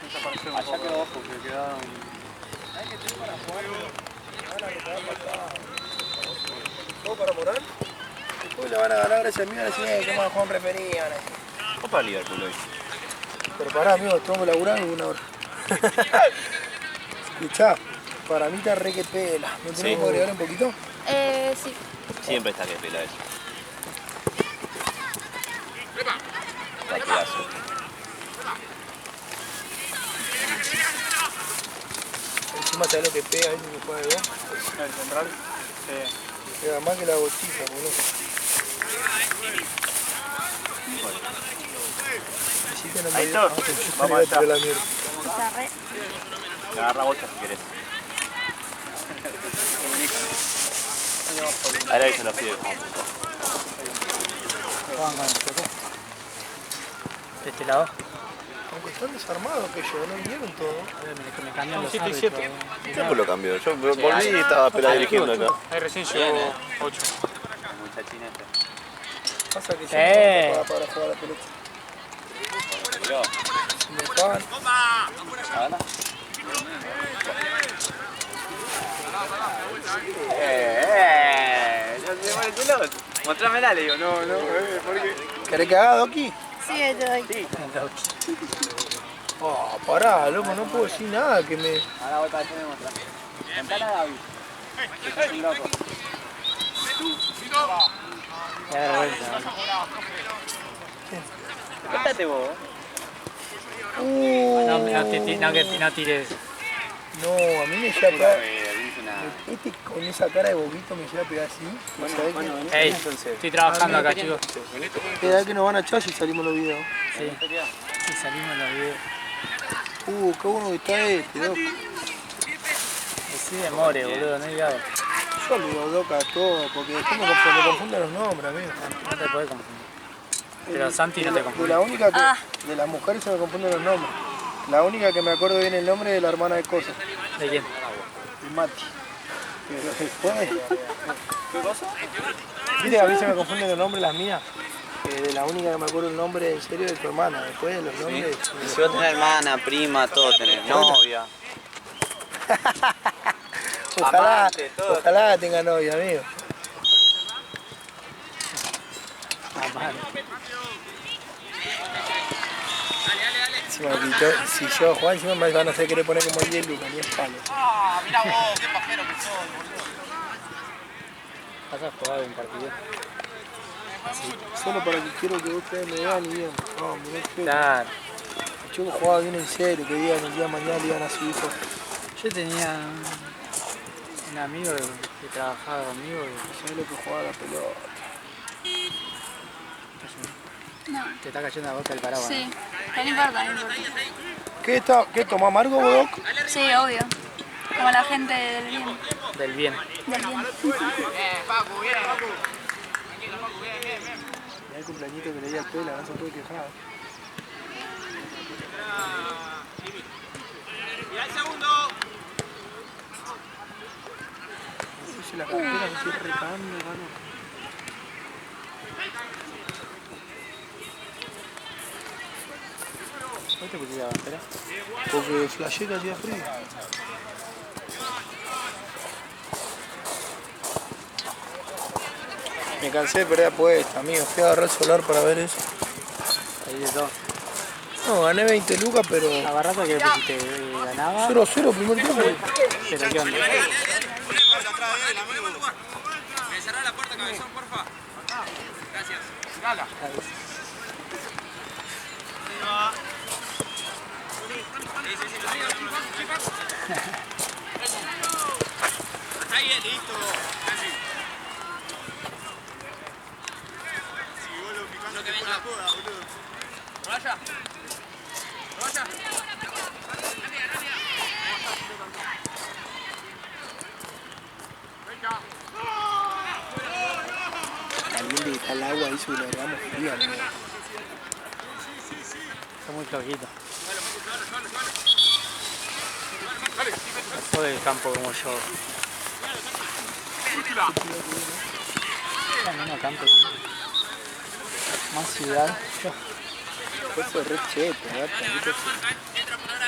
Allá quedó abajo, que quedaron... ¿Todo para Morán? Después le van a ganar gracias a mí, van a decir que más Juan refería. ¿Cómo para Liverpool hoy? Pero pará, amigo, tengo que laburar en una hora. Escuchá, para mí está re que pela. ¿No tenemos que agregar un poquito? Sí. Siempre está que pela eso. Partidazo. Encima sabés lo que pega ese que juega de dos. ¿El central? Sí. Pega más que la gotita, boludo. Así que no me Aitor, vamos allá. la mierda. Está re. Agarra bocha si querés. Ahora se los pide como puto. Juan con el choco. De este lado. Aunque están desarmados que yo, no vinieron todos. Me cambian los 7 y árbitros. 7. ¿Qué tiempo lo cambió? Yo volví y estaba pela dirigiendo acá. Ahí recién llegó 8. Muchachinete. Pasa que Sí. yo no para jugar a la pelota. Mirá. Si me pagan, ¿Ahora? No se mueve el pelota. Mostrámela, le digo. No, ¿por qué? ¿querés que haga Doki? Sí, ahí te doy. Oh, pará, loco, no puedo decir nada que me... Ahora voy para allá y me mostrás. Contale a David. Que es un loco. Me da vergüenza. Contate vos. No tires. No, a mí me llega a pegar... Este con esa cara de boquito me llega a pegar así. ¿Sabés qué? Ey, estoy trabajando acá, chicos. Queda que nos van a echar si salimos los videos. Sí. Sí, salimos en los videos. Qué bueno que está este, loco. Sí, de More, boludo, no hay idea. Yo le digo Doca a todo, porque después me confunden los nombres, amigo. No te podés confundir. Pero Santi no te De confunde. la única que... De las mujeres se me confunden los nombres. La única que me acuerdo bien el nombre es de la hermana de Cosa. ¿De quién? De Mati. Pero después... ¿Qué cosa? Viste, a mí se me confunden los nombres las mías. De la única que me acuerdo el nombre en serio de tu hermana. Después de los nombres... Si vos tenés hermana, prima, todo tenés. Novia. Amante, todo. Ojalá tenga novia, amigo. Si yo a Juan, encima me van a hacer querer poner como el 10 lucas, ni es palo. Ah, mirá vos, qué pajero que sos, boludo. ¿Vas a jugar un partido? Solo para que quiero que ustedes me vean y digan, no, mirá que Claro. el chico jugaba bien en serio, que digan el día de mañana le iban a subir todo. Yo tenía un amigo que trabajaba conmigo ¿Sabes lo que jugaba la pelota? No. te está cayendo la boca el paraguas. Sí. Pero no importa, no importa. ¿Qué toma amargo, Bodoc? Sí, obvio. Como la gente del bien. Del bien. Del bien. Paco, bien. Mirá el cumpleañito que le di al pela, no se puede quejar. Mirá el segundo. Si la cartera se sigue recagando, hermano. ¿Por qué te pusiste la bandera? Porque flashé que hacía frío. Me cansé de perder apuesta, amigo. Fui a agarrar el solar para ver eso. Ahí de todo. No, gané 20 lucas, pero... La barrata que pusiste ganaba. 0-0 primer tiempo. Pero qué onda. ¿Me cerrás la puerta, cabezón, porfa? Gracias. Gala. Está bien, listo. Casi. Si vos lo picando te venga la coda, boludo. Vaya. Vaya. Venga. Alguien le al agua y se lo agregamos frío, amigo. Está muy flojito. No del campo como yo. No, campo. Más ciudad. Fue re cheto, ¿verdad? Entra por ahora,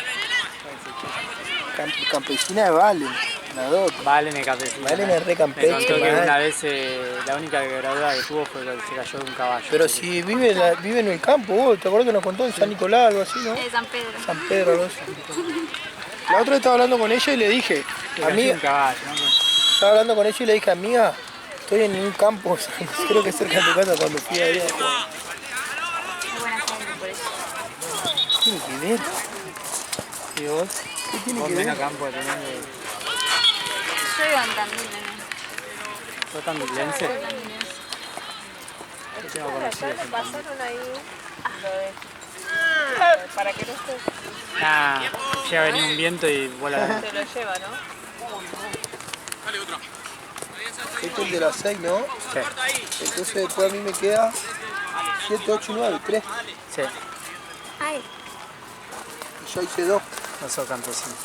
Campesina de Valen, la dos. Valen el campesino. Valen es re Me campesina. contó que una vez la única quebradura que tuvo fue que se cayó de un caballo. Pero si vive en el campo, vos, ¿te acuerdas que nos contó en San Nicolás algo así, no? San Pedro. San Pedro, algo así. La otra vez estaba hablando con ella y le dije, Se cayó de amiga, un caballo, ¿no? estaba hablando con ella y le dije, amiga, estoy en un campo, creo que cerca de tu casa cuando fui allá. Qué buena gente por eso. ¿Qué tiene que ver? ¿Y vos? ¿Qué tiene Vos que ver? menos campo tenés de... Yo vivo en Tandil, nene. ¿Sos tandilense? Soy tandilense. Yo tengo conocidos en Tandil. Para que no estés, Nah, llega a venir un viento y vuela. te lo lleva, ¿no? Este es el de las 6, ¿no? Sí, Entonces después a mí me queda 7, 8, 9, 3. sí, Ay, Y yo hice 2. no sos campesino.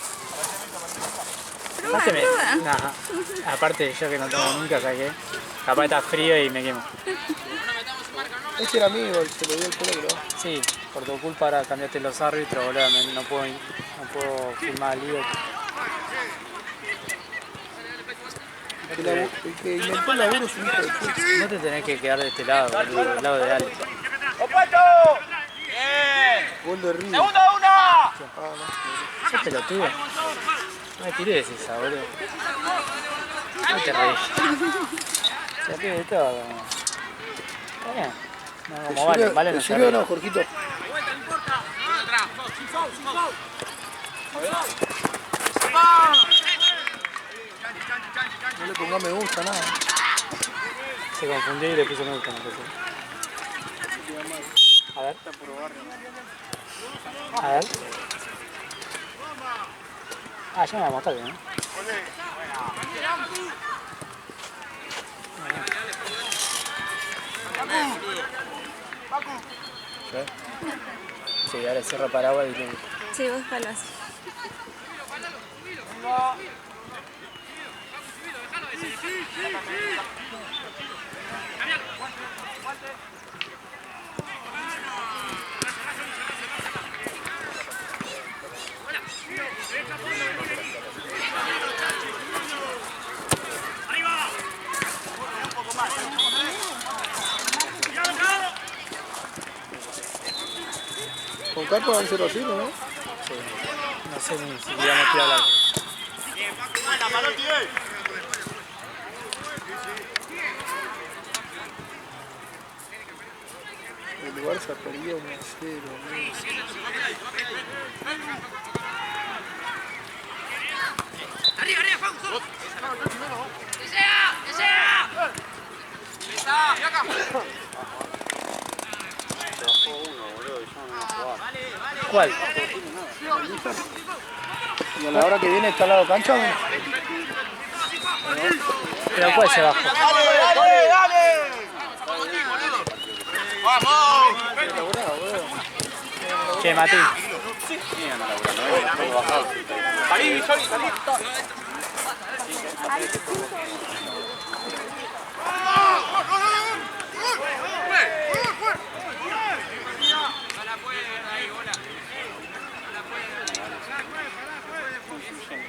prueba, Aparte, prueba. nah, aparte yo que no tomo nunca saqué. Capaz está frío y me quemo. Ese era mío, se lo dio el pelo, creo. Sí, por tu culpa ahora cambiaste los árbitros, boludo, no puedo filmar al lío. El que inventó el laburo es un hijo de puta. No te tenés que quedar de este lado, boludo, del lado de Alex. ¡Opuesto! ¡Bien! Gol de Río. ¡Segundo uno! Sos pelotudo. No me tires esa, boludo. No te reís. Se ríe de todo. Está bien. No, como vale no se ¿Serio o ríe. no, Jorgito? No le ponga me gusta, nada. Se confundió y le puso me gusta. A ver. A ver. Ah, ya me va a mostrar, ¿no? Sí, ahora cierra paraguas y le... Sí, vos palas. Con Carlos van 0 a 0, ¿no? No sé ni siquiera me quiero hablar. El Barça perdió 1 a 0, ¿Cuál? ¿Y a la hora que viene está al lado cancha? ¿No? ¿Pero cuál se bajó? ¡Dale, dale! ¡Vamos! ¿Qué, Mati? ¡Salí, salí, salí!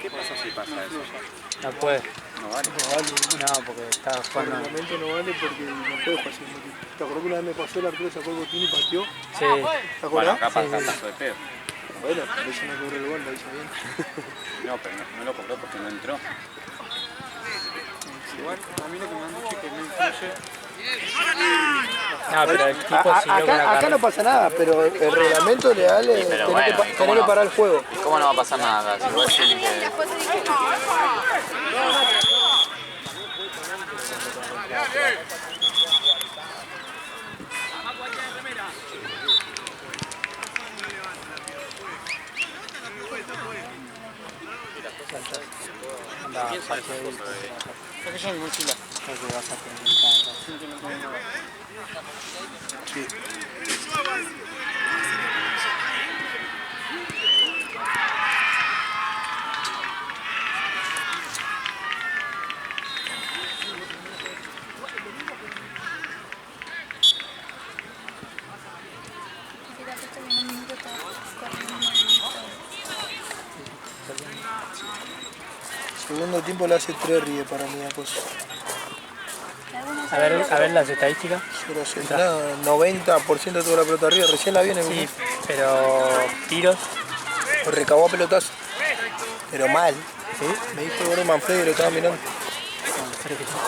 ¿Qué pasa si pasa eso? No puede. No vale. No vale. No, porque está Por jugando... reglamento no vale porque no puede jugar sin motivo. ¿Te acuerdas que una vez me pasó el arquero, sacó el botín y pateó? Sí. ¿Te Bueno, acuerdas? acá pasa paso de pedo. Bueno, pero eso no cobró el gol, lo hizo bien. No, pero no lo cobró porque no entró. Igual, a mí lo que me han dicho que no influye. No, pero el tipo siguió con la Acá carrera. no pasa nada, pero el reglamento legal es pero tener bueno, que ¿cómo no? parar el juego. ¿Cómo no va a pasar nada acá? Si igual tienen que... Anda, parte de... Aquella es mi mochila. Creo que vas a tener que entrar. Segundo tiempo le hace 3 ríes para mí a Coso. A ver las estadísticas. Yo lo sé, nada, 90% de toda la pelota arriba, recién la viene. Sí, pero tiros. Recabó a pelotazo. Pero mal. ¿Sí? Me dijo el gordo Manfredi, lo estaba mirando.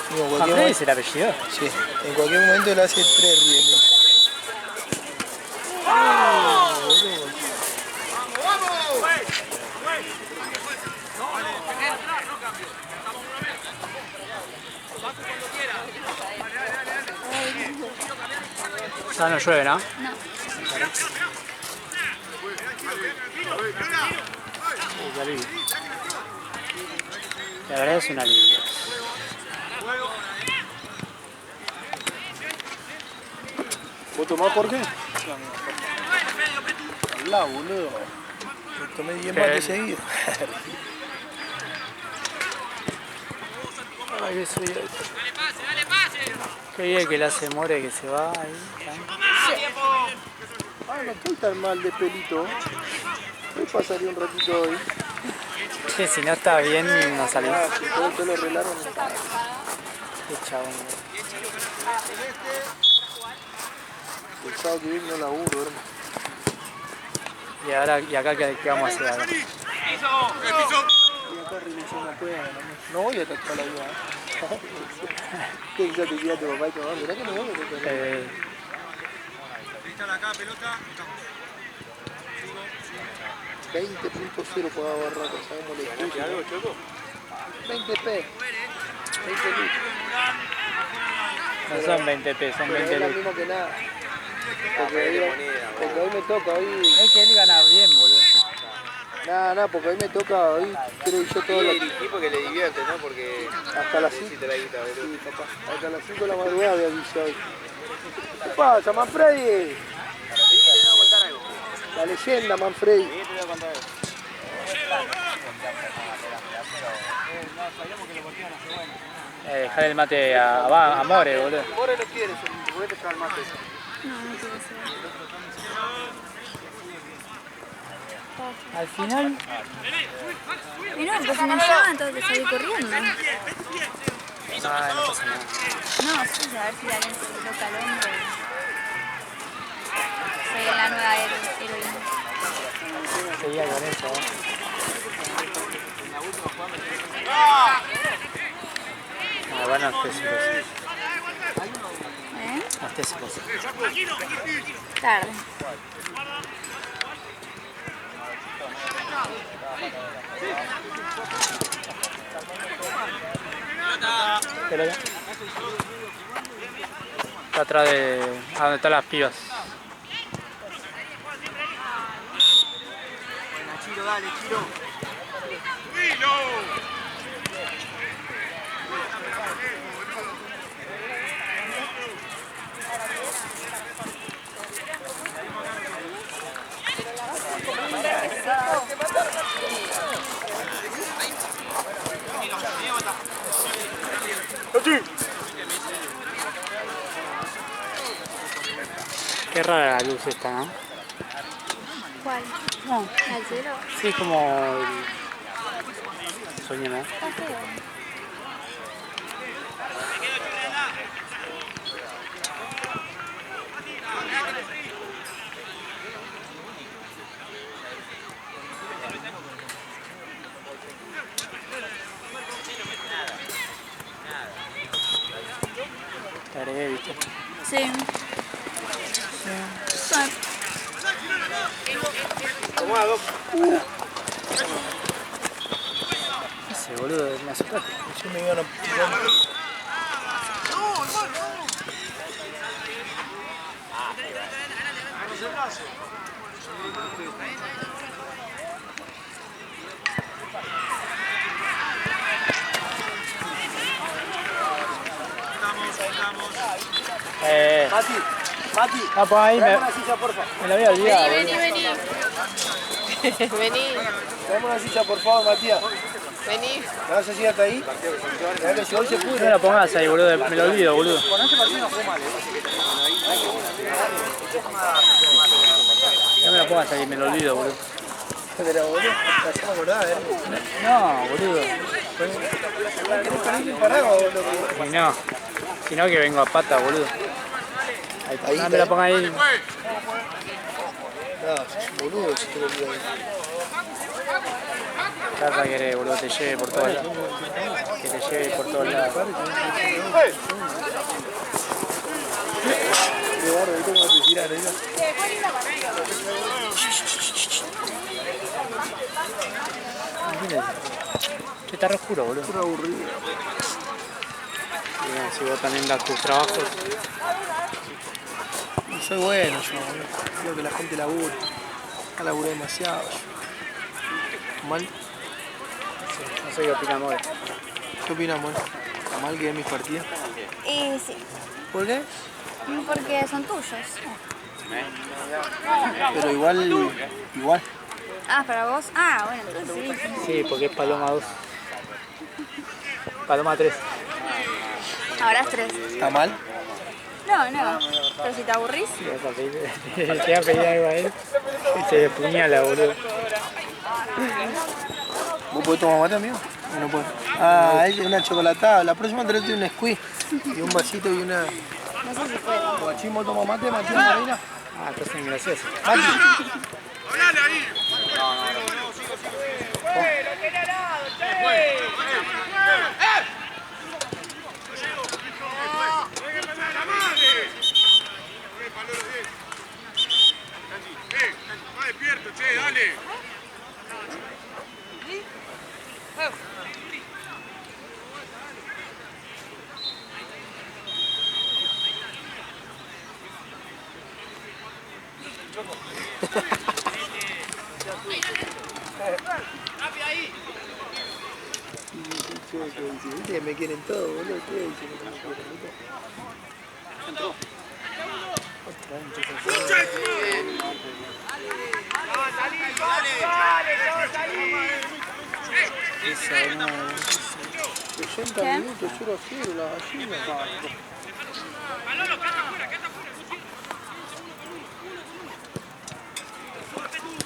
Digo, en cualquier ¿Manfredi momento, es el apellido? sí, en cualquier momento le hace 3 ríes. Ya no llueve, ¿no? No. Qué alivio. La verdad es un alivio. ¿Vos tomás por qué? Hola, boludo. Me tomé 10 mates seguidos. Ay, eso ya. Qué bien que le hace More que se va ahí. Ah, no estoy tan mal de pelito. Me pasaría un ratito hoy. Che, si no está bien, no salís. Ah, si todo el pelo arreglaron. Qué chabón. El sábado que viene no laburo, hermano. Y acá qué vamos a hacer ahora. Y acá revisión la pena. No voy a tachar la vida. ¿Qué ya te queda tu papá y tu mamá? Mirá que no voy a tachar. Está acá, pelota. 20.0 pagaba Barraca, sabemos lo que algo, Choco? 20p. 20 litros. No son 20 pesos, son 20 Es lo lucas. mismo que nada. Porque hoy me toca, hoy... Es que él gana bien, boludo. Nada, porque hoy me toca, hoy quiero ir yo todo Y el equipo que le divierte, ¿no? Porque hasta las 5. te la guita, boludo. Sí, papá. Hasta las 5 de la madrugada voy a dicho hoy. ¿Qué pasa, Manfredi? La leyenda, Manfredi. Dejar el mate a More, boludo. More no quiere, ¿por qué te trae el mate? No, no quiero ser. Al final, Y no, pues si me llaman tengo que salir corriendo. no pasa nada. No, sí, a ver si alguien se le toca el hombro. Soy la nueva heroína. Seguía con eso. No, bueno, no estés ¿Eh? no estés Tarde. Pero ya. Está atrás de... a donde están las pibas. Chiro, dale, Chiro. Qué rara la luz esta, ¿no? ¿Cuál? No. ¿Al cielo? Sí, es como... Sueño, ¿no? Está feo. Te agregué, ¿viste? Sí. Ese boludo, me asustaste. Yo me iban a... Mati, Ah, pues ahí traeme una silla, porfa. me lo había olvidado. Vení. Traeme una silla, por favor, Matías. Vení. ¿Me vas a silla hasta ahí? Mirá que si hoy se No me pudre. lo pongas ahí, boludo, me lo olvido, boludo. Con este partido no fue mal, No me lo pongas ahí, me lo olvido, boludo. Pero boludo, la hacemos acordar, No, boludo. Y no. Si no que vengo a pata, boludo. Ahí, no me la ponga ahí. No, boludo, si te lo digo ahí. Trata que boludo te lleve por todos lados. Que te lleve por todos lados. Qué barro, ¿viste cómo te tiran ahí? Che, está re oscuro, boludo. Puro aburrido. Bien, si vos también das tus trabajos. Y soy bueno yo, boludo. Quiero que la gente labure. Ya laburé demasiado yo. ¿Mal? No sé qué opinamos hoy. ¿Qué opinas, Mon? ¿Está mal que den mis partidas? Y sí, ¿Por qué? porque son tuyos. Pero igual. Ah, para vos. Ah, bueno, entonces sí. Sí, porque es Paloma 2. Paloma 3. Ahora es 3. ¿Está mal? No. Pero si te aburrís. Te va a pedir algo a él y se puñala, boludo. ¿Vos podés tomar mate, amigo? ¿O no podés? Ah, es una chocolatada. La próxima te un squeeze y un vasito y una... No sé si puedo. ¿Guachín vos tomás mate, Matías Marina? Ah, estás en gracioso. Mati. ¡Hablale ahí! Más despierto, che, dale. Viste que me quieren todo, boludo. ¿Qué dicen que me quieren? Dale, no, 60 minutos, 0-0, la gallina.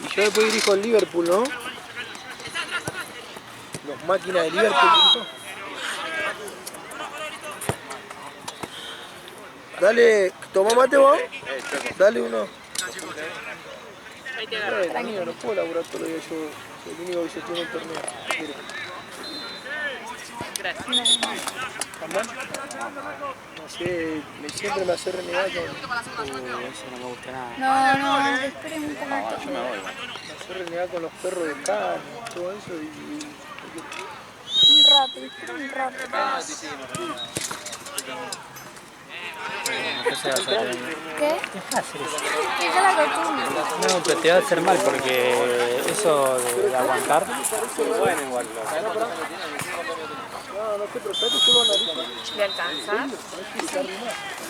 Y yo después dirijo el Liverpool, ¿no? Los máquinas de Liverpool. Dale, toma mate vos. Dale uno. Tranquilo, no puedo laburar todo el día yo. Soy el único que se tiene el torneo. Mire. Gracias. ¿También? No sé, siempre me hace renegar con... Eso no me gusta nada. No, esperen un poco. Yo me voy, Me hace renegar con los perros de carne, todo eso y Un rato. ¿Qué se va a hacer? ¿Qué? Deja de hacer eso. Que ya la costumbre. No, pero te va a hacer mal porque eso de aguantar. Bueno, igual. no sé, pero espérate, solo analizo. ¿Le alcanzas?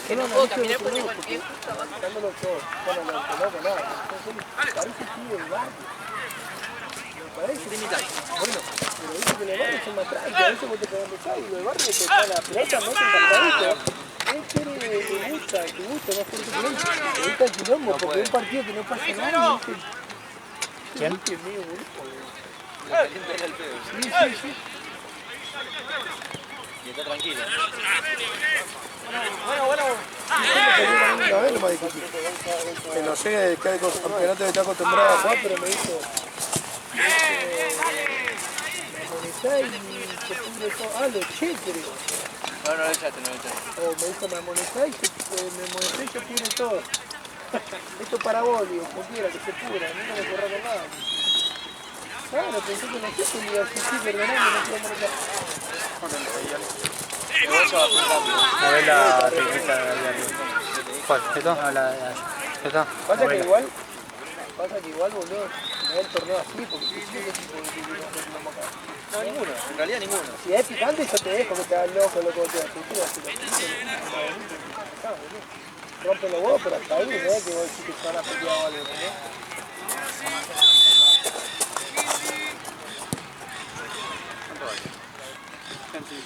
Que no puedo caminar porque tengo el pie justo abajo. Dándolo todo. Bueno, no, que no, parece tío del barrio. Me parece. Bueno, pero dice que los barrios son más trágicos, a veces vos te pegando chavo y los barrios te caen la pelota, no te encantadito. Es que te gusta, no es fuerte que no. Te gusta el quilombo, porque un partido que no pasa nada, ¿viste? ¿Quién? ¿Viste, medio boludo? Sí. Y está tranquilo. Una vez no me discutí. Que no sé de qué campeonato está acostumbrado a jugar, pero me dijo... me amonestá y se pudre todo. Ah, lo eché, creo. No lo echaste. O me dijo, me amonestá y me amonesté y se pudre todo. Esto es para vos, digo, como quiera, que se pudra, nunca me corra con nada. Claro, pensé que no sé si me iba a decir, sí, perdoname, no quiero amonestar. A ver la película de arriba. ¿Cuál? ¿Esto? ¿Esto? Pasa que igual, boludo, me da el torneo así, porque si sí es tipo de No, ninguno. En realidad ninguno. si es picante, yo te dejo que te hagas loco, loco, te hagas cultura, si lo rompe los huevos, pero hasta ahí, ¿no? Que vos decís que se van a pelear o algo, ¿no? Tranquilo.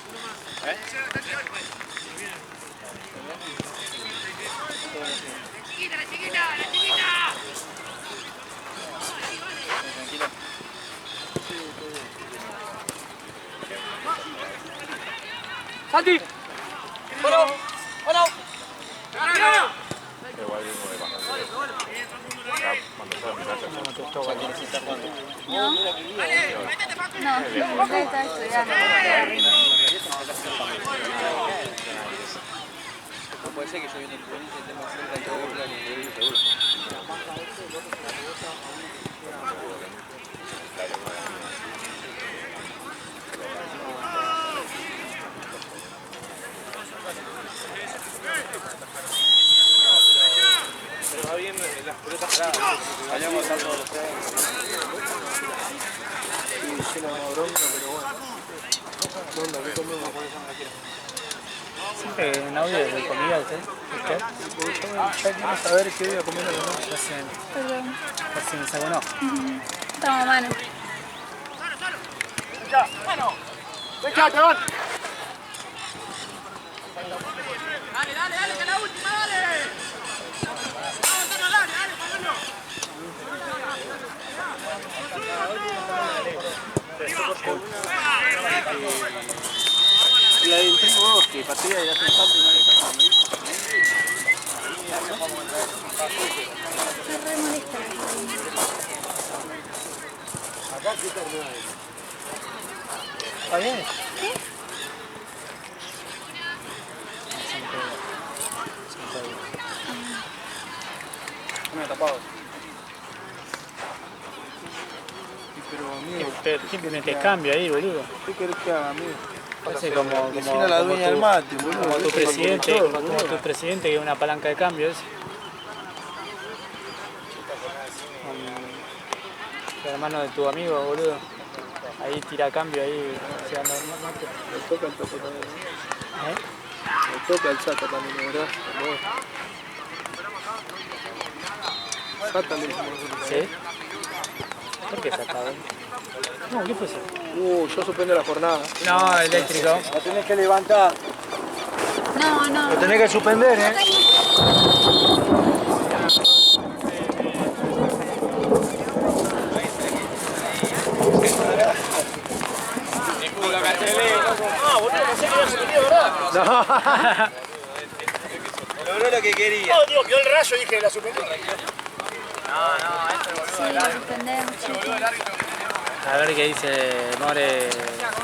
¡Santi! ¡Bueno! ¡Bueno! No. No, usted está estudiando. No puede ser que yo viendo el boliche esté más cerca de todo el seguro. Pero va bien las pelotas paradas. Vayamos a todos los tres. Sí, llena una bronca, pero bueno. ¿Qué onda? ¿Qué comemos? Siempre en audio de comida usted. Porque yo ya quiero saber qué voy a comer a la noche. Perdón. Casi me sacó no. Toma mano. ¡Venga, cabrón! Dale, dale, dale, que es la última, dale. Vamos, Antonio, dale, dale, Pablo. Y ahí tengo dos que partida y hacen salto y no le pasan. Se re molesta. ¿Está bien? No me he tapado. Pero amigo, ¿Quién te cambio ahí, boludo? ¿qué querés que haga, amigo? Parece como Decirle a la dueña del mate, boludo. como tu presidente, como tu presidente que es una palanca de cambio ese. El hermano de tu amigo, boludo. Ahí tira cambio, ahí se anda el mate. Me toca el toque también. ¿Eh? Me toca el Sata también, ¿verdad? Sata le decimos nosotros. ¿Sí? ¿Por qué sacado? No, ¿qué fue eso? Yo suspendo la jornada. No, eléctrico. La tenés que levantar. No, no. Lo tenés que suspender, ¿eh? Logró lo que quería. No, digo, quedó el rayo y dije, la suspendí. Sí, lo suspendemos, chicos. A ver qué dice More,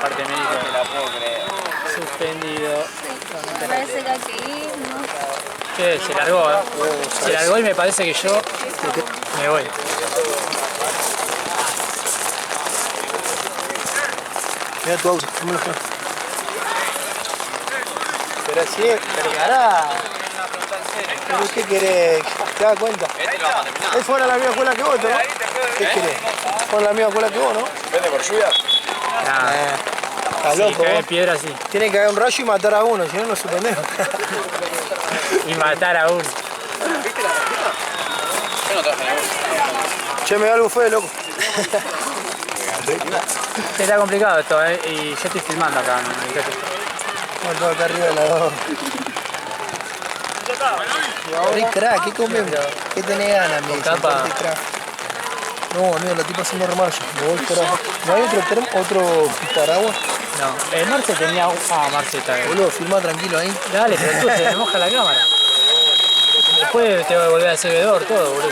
parte médica. No la puedo creer. Suspendido. Me parece que hay que irnos. ¿Qué? Se largó, ¿eh? Se largó y me parece que yo me voy. Mira tu auto, ¿cómo lo fue? Pero así, cargará. ¿Pero qué querés? ¿Te das cuenta? Este lo vamos a terminar. Él fue a la misma escuela que vos, ¿no? ¿Qué querés? Fue a la misma escuela que vos, ¿no? ¿Vende por lluvia? Nah, Estás si loco, cae vos. piedra así. Tiene que haber un rayo y matar a uno, si no, lo suspendemos. Y matar a uno. Yo no traje ningún. Che, me da algo fue, loco. Está complicado esto, ¿eh? Y yo estoy filmando acá. Vamos acá arriba de la dos. Re crack, ¿qué comemos? ¿Qué tenés ganas, amigo? Capa. No, amigo, la tipa haciendo remarcha. Me voy por abajo. ¿No hay otro paraguas? No, el Marce tenía un... Ah, Marce está bien. Boludo, filma tranquilo ahí. Dale, pero tú se me moja la cámara. Después te voy a volver a hacer vedor todo, boludo.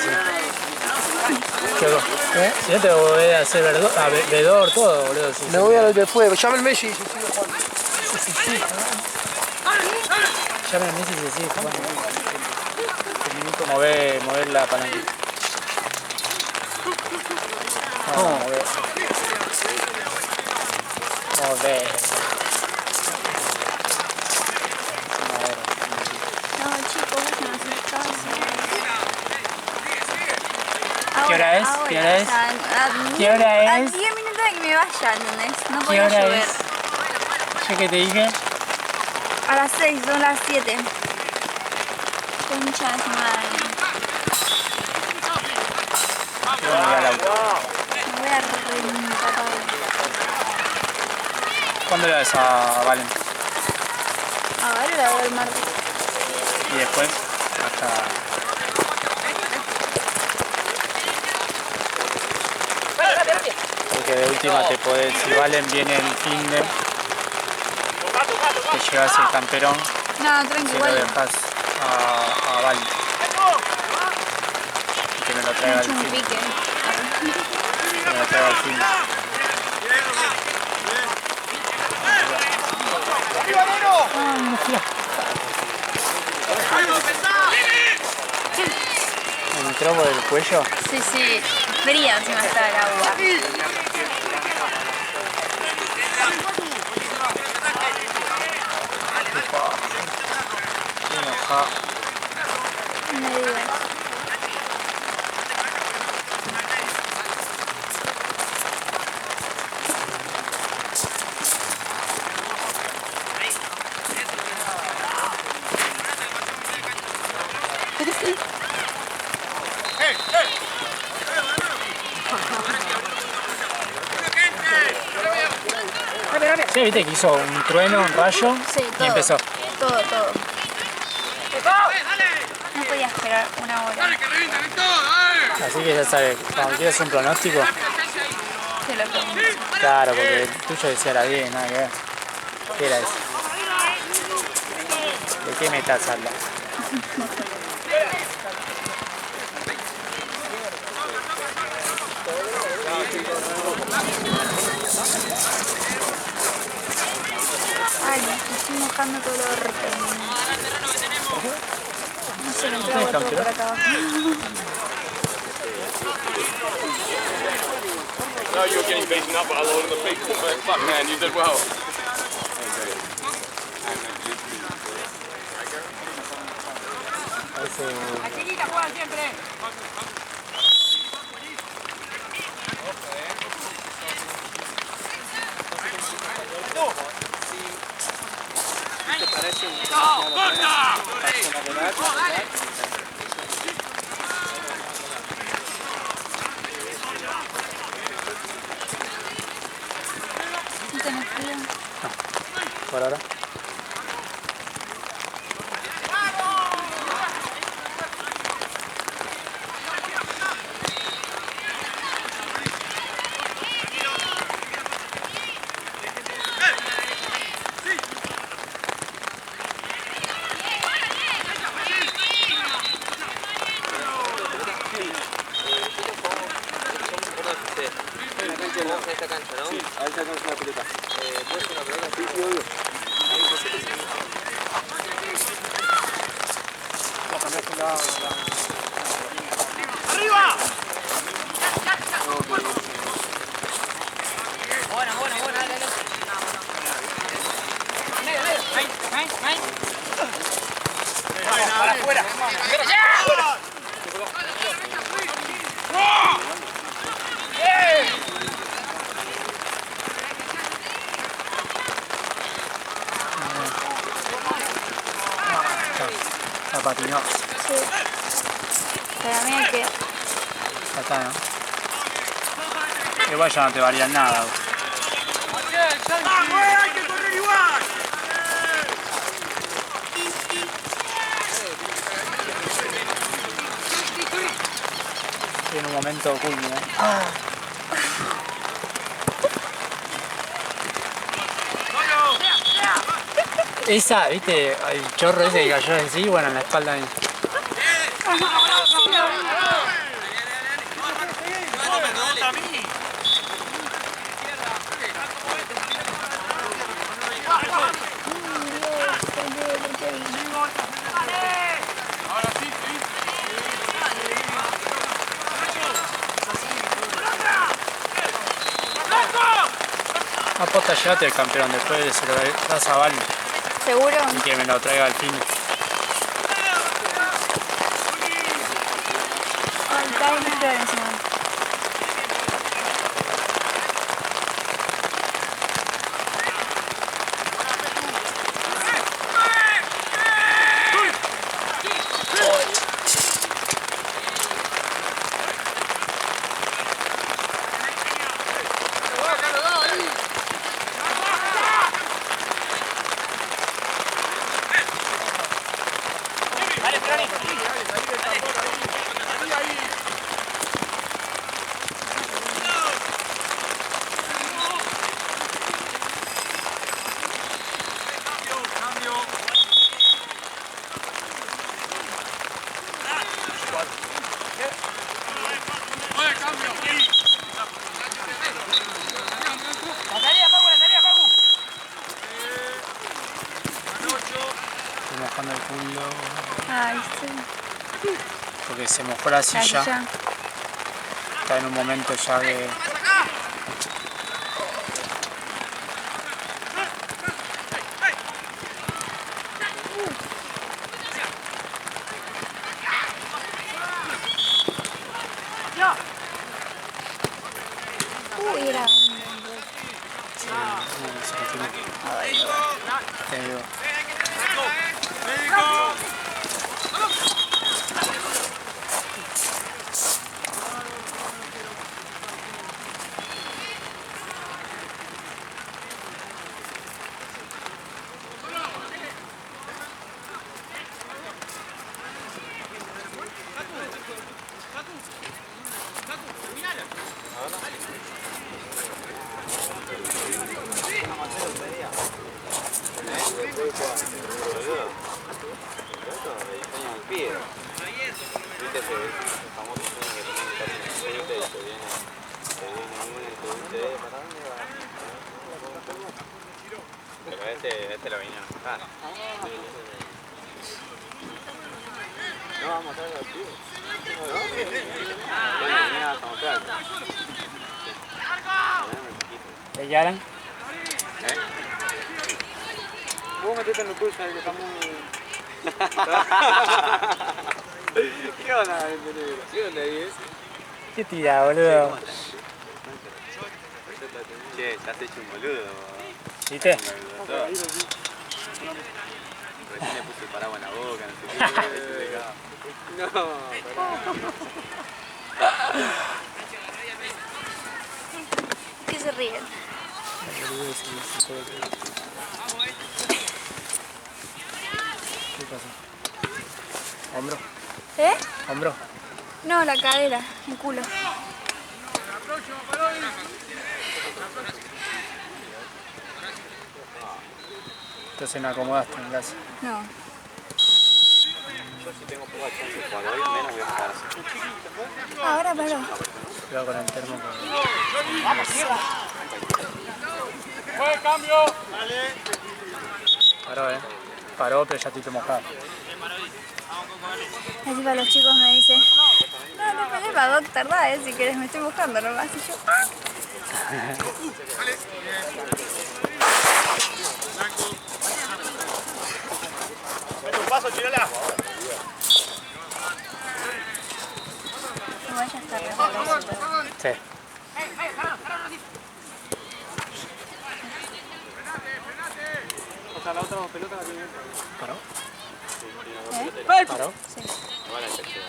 ¿Qué hago? ¿Eh? Si no te voy a volver a hacer vedor todo, boludo. Sí, Me voy a lo que fue. Llama el Messi y se sigue jugando. Llama a Messi y se sigue jugando. Mover la palanquita. No, mover. No, chicos, vayan a sus casas. ¿Qué hora es? Ahora, ¿Qué hora es? a ¿Qué hora A es? 10 minutos de que me vaya, ¿entendés? No ¿Qué podía hora llover. es? ¿Yo qué te dije? A las 6, son las 7. Concha de su madre. Me voy a reventar. ¿Cuándo le das a Valen? A ver, la veo el martes. Y después, hasta... Porque de última te podés, si Valen viene el fin de... te llevas el camperón No, y tranqui, se lo igual. dejas a Val. Y que me lo traiga Me al echo un fin. pique. Que me lo traiga al fin. ¿Me entró por el cuello? Sí, sí. Fría encima está el agua. Estoy enojado. No me digas. Sí, viste que hizo un trueno, un rayo Sí, y todo. empezó. Todo, todo. No podía esperar una hora. Así que ya sabes, cuando quieres un pronóstico, Te lo pregunto. claro, porque el tuyo decía la 10, nada que ver. ¿Qué era eso? ¿De qué me estás hablando? Ay, me estoy mojando todo el orto. No sé, me entró agua todo por acá abajo. No, you were getting beaten up by a lot of the people, but fuck man, you did well. ¿Te parece una personalidad? ¿No tenés frío? Por ahora. A esta cancha, ¿no? Sí, a esta cancha la pelota. ¿Puedes una pelota? Sí, sí, obvio. ¡Arriba! ¡Para afuera! La patinó. Sí. Para mí hay que... Ya está, ¿no? Igual ya no te varía nada. ¡Vamos, hay que correr igual! En un momento culmine. Esa, viste, el chorro ese que cayó así, bueno, en la espalda ahí. Aposta, llévate el campeón, después se lo das a Val ¿Seguro? y que me lo traiga al fin. Ay, está bien esto encima. sí. Porque se mojó la silla. Está en un momento ya que... Uy, era Te digo. Pero este lo vinieron a buscar. No, vamos a traer al tío. No, venía a mostrar. ¿Te Yaran? ¿Eh? Vos metete en lo tuyo, que está muy... ¿Qué onda, negro? ¿Qué onda ahí, ¿Qué tira, boludo? Che, ya has hecho un boludo. ¿Viste? Recién le puse el paraguas en la boca, no sé qué. No, que se ríen. ¿Qué pasa? ¿Hombro? ¿Eh? ¿Hombro? No, la cadera, el culo. Entonces no acomodaste en casa. No. yo si tengo poca chance de jugar hoy, menos voy a jugar así. Ahora paró. Cuidado con el termo. ¡Buen cambio! Dale. Paró, Paró, pero ya estoy todo mojado. Así para los chicos me dicen, no problema, Doc, tardá, si querés, me estoy buscando nomás. Y yo, Mete un paso, tírala. no vaya a estar reparado. Sí. O sea, la otra pelota la tiene. ¿Paró? ¿Eh? ¿Paró? Sí. No la infección.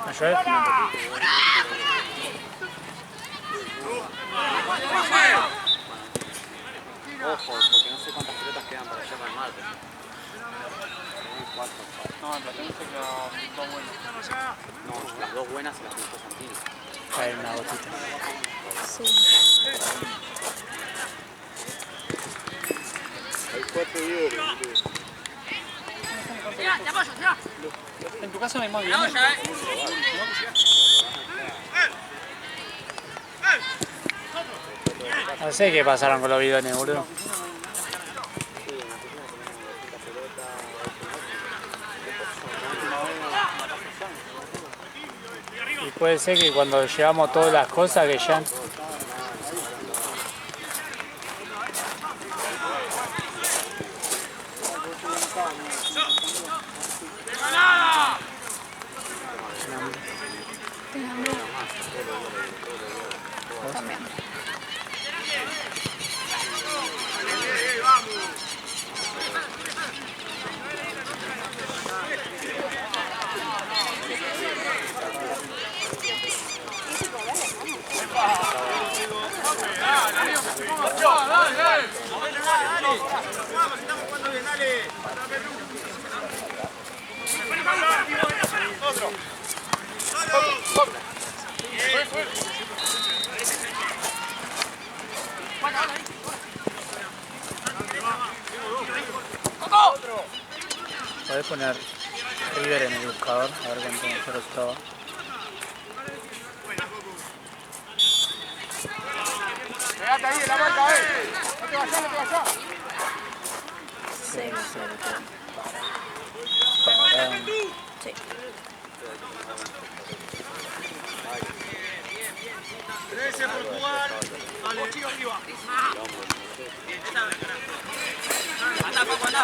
¿Me llueve? Ojo, porque no sé cuántas pelotas quedan para allá para el martes. No, la tenés que quedar dos buenas. No, las dos buenas se las dejó Santini. Hay una gotita. Sí. Hay 4 videos. En tu casa no hay más bien. No sé qué pasaron con los bidones, boludo. Y puede ser que cuando llevamos todas las cosas que ya... ¿Tienes hambre? También. Podés poner River en el buscador, a ver cuánto mejor estaba. Quédate ahí en la marca, No te vayas, no te vayas. 6-0. Sí. Trece por jugar. Vale, chico arriba. Anda, Paco, anda.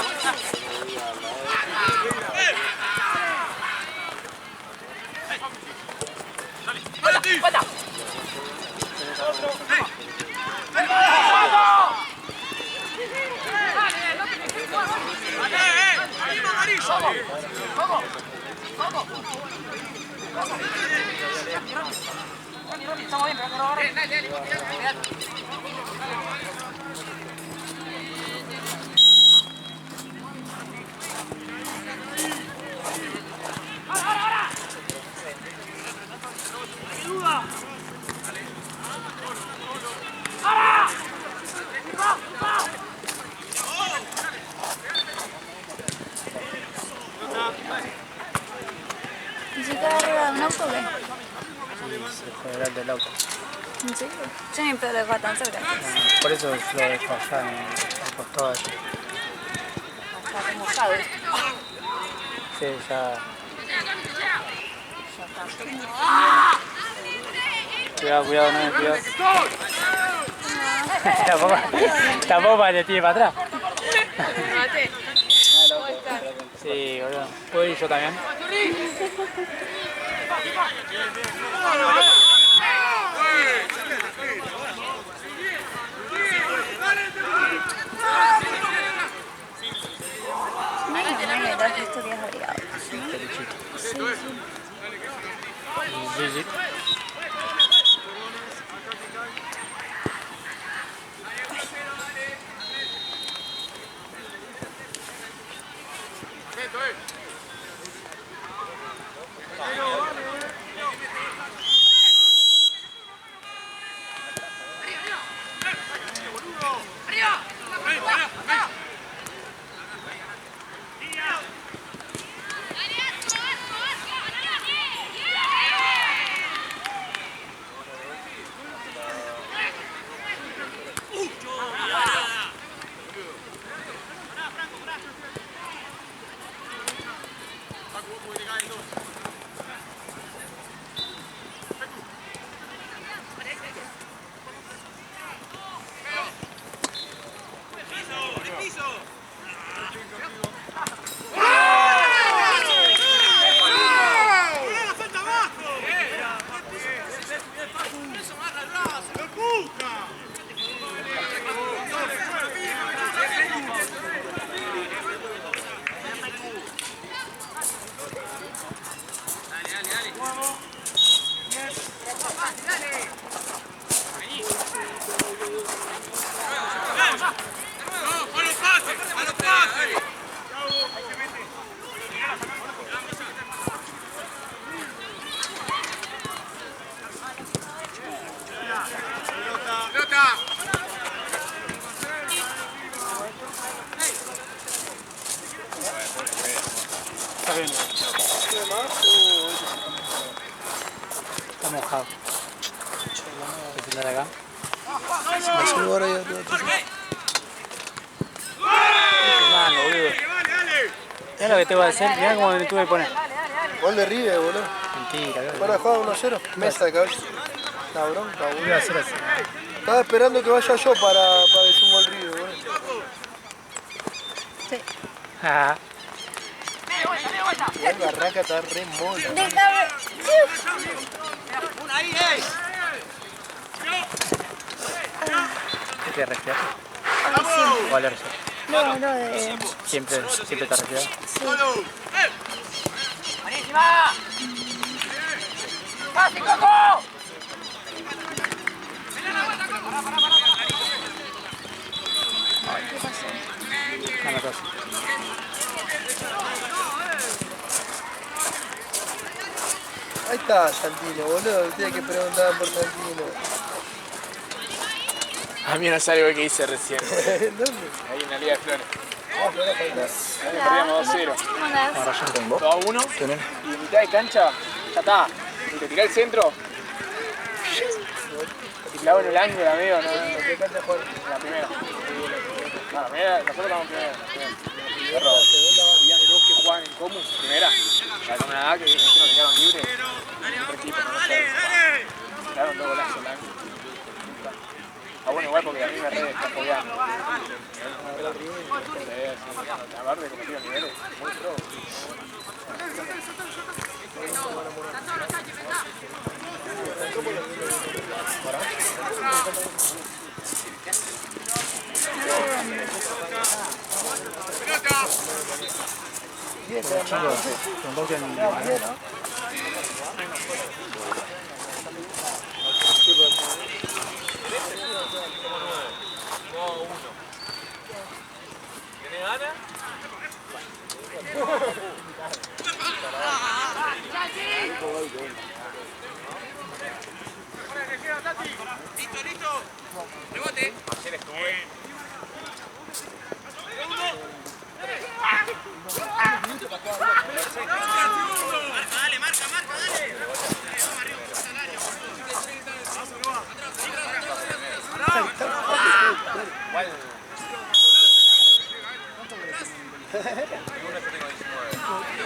¿Y si queda arriba de un auto o qué? Y se fue delante del auto. ¿En serio? Yo ni pedo lo dejaba tan cerca. Por eso lo dejó allá al costado. Está remojado. Sí, ya. Cuidado, no, cuidado. Tampoco para que te tire para atrás. Mate. Sí, boludo. ¿Puedo ir yo también? No hay ninguna que traje esto que es abrigado. Peluchito. Sí. Sí. Está bien. Está mojado. ¿Qué tiene de acá? Me subo ahora y ya te Mano, boludo. Mirá lo que te voy a hacer, mirá cómo me tuve que poner. Gol de River, boludo. Mentira, Ahora juega 1-0. Mesa de cabeza. La bronca, Iba a boludo. hacer así. Estaba esperando que vaya yo para que se un gol River, boludo. Sí. Ajá. El Barraca está re mola. Déjame. ¿Qué te resfrias? ¿O alergia? No, Siempre te resfrias. ¡Buenísima! ¡Casi, Coco! ¿Qué pasó? No me pasa. Ahí está Santino, boludo. Tiene que preguntar por Santino. A mí no sale lo que hice recién. ¿Dónde? Ahí en la Liga de Flores. Hola. Perdíamos 2-0. ¿Cómo andás? 2-1. Y en mitad de cancha, ya está. Y te tiré el centro. clavo en el ángulo, amigo, no te cantes por la primera. La primera, nosotros estamos primero. Pero habían dos que jugaban en común, primera. La comunidad que no se quedaron libres. Otro equipo, no sé. Quedaron dos golazos al ángulo. Ah, bueno, igual porque a mí me re está apoyando. Aparte de competir a niveles, muy pro. Con toque en ¿Tiene ganas? Listo, listo. Rebote. Dale, marca, dale.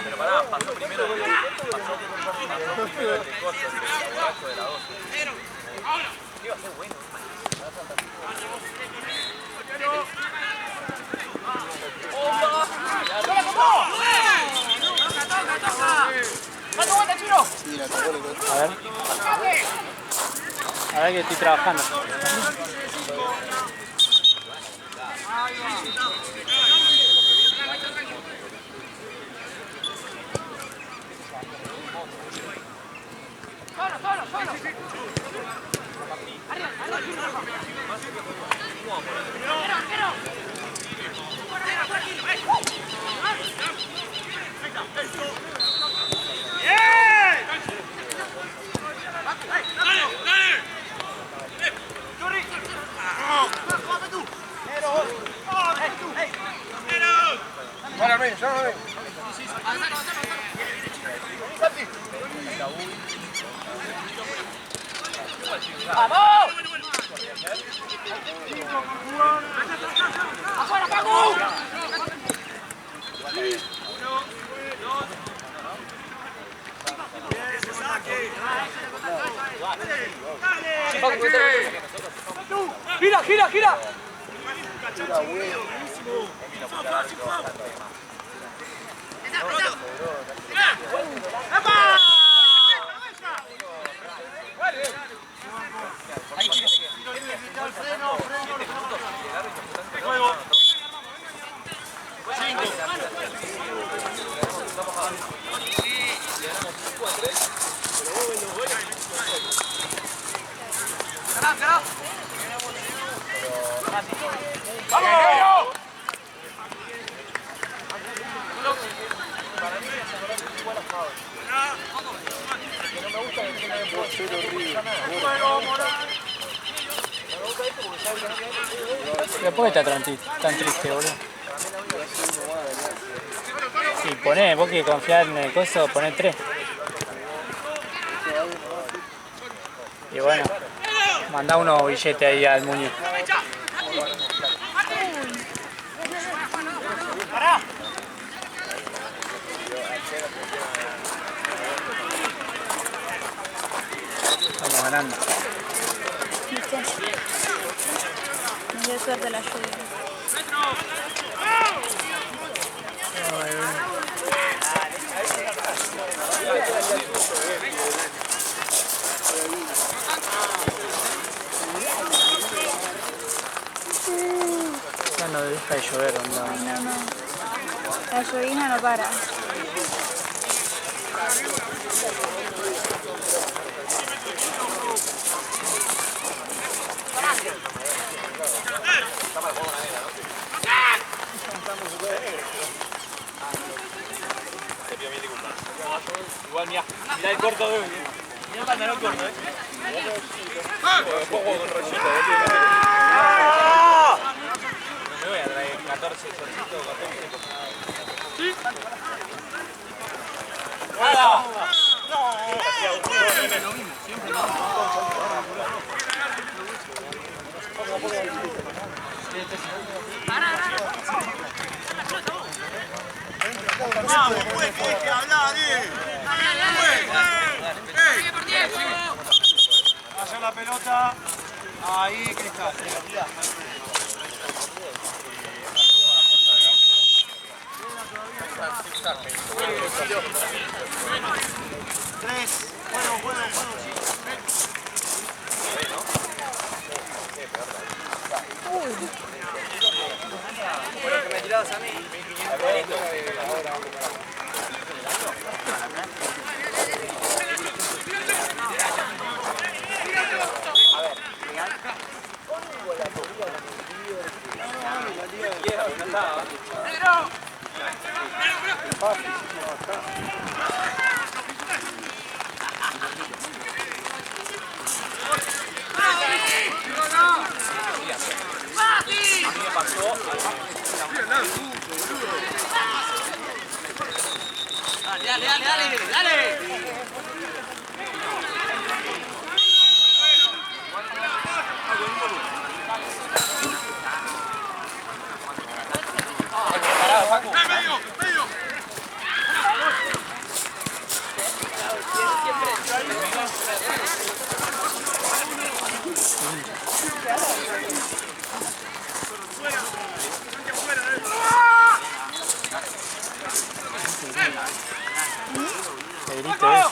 Pero pará, pasó primero el costo, el brazo de la 12. Iba a ser bueno. A ver que estoy trabajando. ¡Gira, gira, gira! ¿Por qué está tan triste, boludo? Sí, poné, vos que confiás en el coso, poné 3. Y bueno, mandá unos billetes ahí al Muñoz. Estamos ganando. Me dio suerte la lluvia. Ya no deja de llover, onda. No. La llovizna no para. Igual, mirá el corto de hoy. Mirá el pantalón corto, Después juego con Rollito. No me voy a traer 14 solcitos o 14. ¿Sí? ¡Nada! ¡No! Vamos, pues, que hablar, Vaya la pelota. Ahí, Cristal. Tres. Bueno. Que me tirabas a mí. Dale. Pedrito, ¿eh?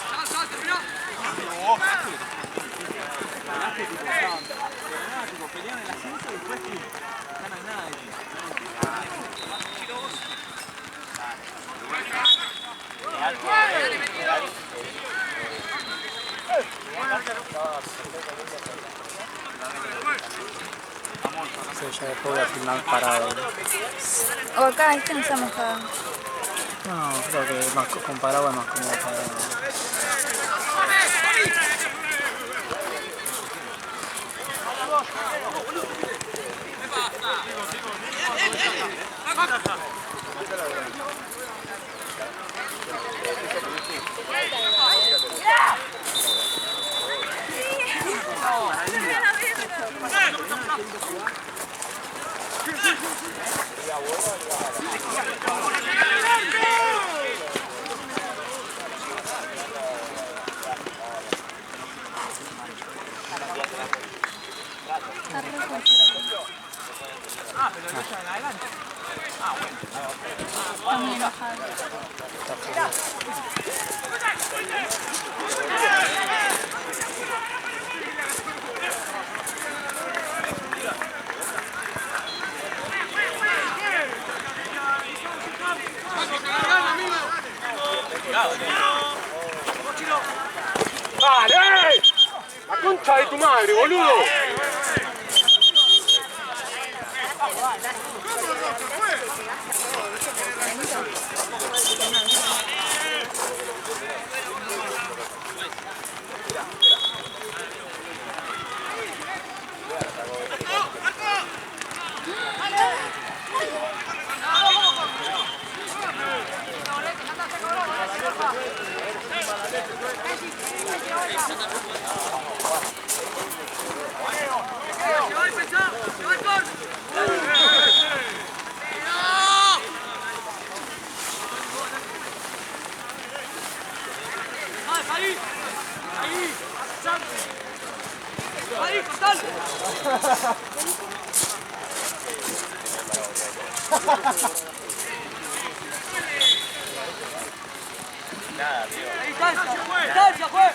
Sí, ya después voy a filmar parado. O acá, este no está mojado. No, creo que más con paraguas es más cómodo para... Está muy enojado. ¡Dale! ¡La concha de tu madre, boludo! Nada, tío. ¡Distancia, juez!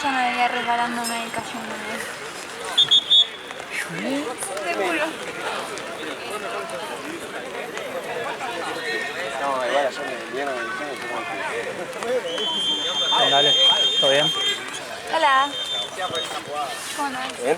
ya me veía resbalándome y cayéndome. Seguro. No, igual ayer me dieron el Dale, ¿todo bien? Hola. ¿Cómo andás? ¿Bien?